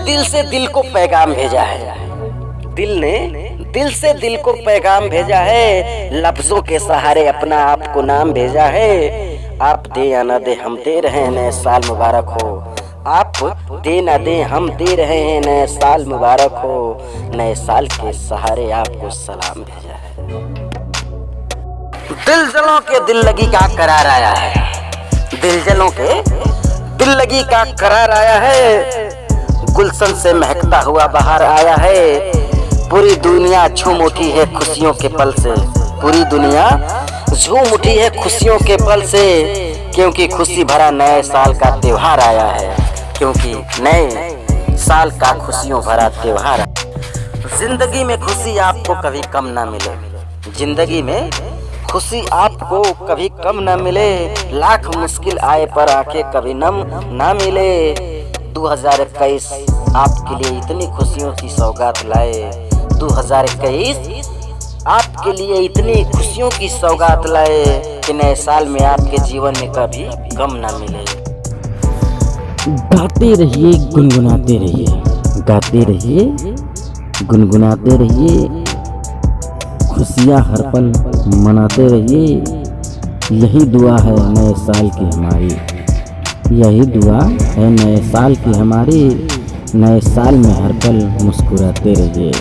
दिल से दिल को पैगाम भेजा है, दिल ने दिल से दिल को पैगाम भेजा है, लफ्जों के सहारे अपना आपको नाम भेजा है। आप दे या ना दे हम दे रहे हैं नए साल मुबारक हो, आप दे ना दे हम दे रहे हैं नए साल मुबारक हो। नए साल के सहारे आपको सलाम भेजा है। दिल जलों के दिल लगी का करार आया है, दिल जलों के दिल लगी का करार आया है। गुलशन से महकता हुआ बाहर आया है। पूरी दुनिया झूम उठी है खुशियों के पल से, पूरी दुनिया झूम उठी है खुशियों के पल से, क्योंकि खुशी भरा नए साल का त्योहार आया है, क्योंकि नए साल का खुशियों भरा त्योहार। जिंदगी में खुशी आपको कभी कम ना मिले, जिंदगी में खुशी आपको कभी कम ना मिले। लाख मुश्किल आए पर आके कभी नम ना मिले। 2021 आपके लिए इतनी खुशियों की सौगात लाए, 2021 आपके लिए इतनी खुशियों की सौगात लाए कि नए साल में आपके जीवन में कभी गम ना मिले। गाते रहिए गुनगुनाते रहिए, गाते रहिए गुनगुनाते रहिए, खुशियाँ हर पल मनाते रहिए। यही दुआ है नए साल की हमारी, यही दुआ है नए साल की हमारी। नए साल में हर पल मुस्कुराते रहिए।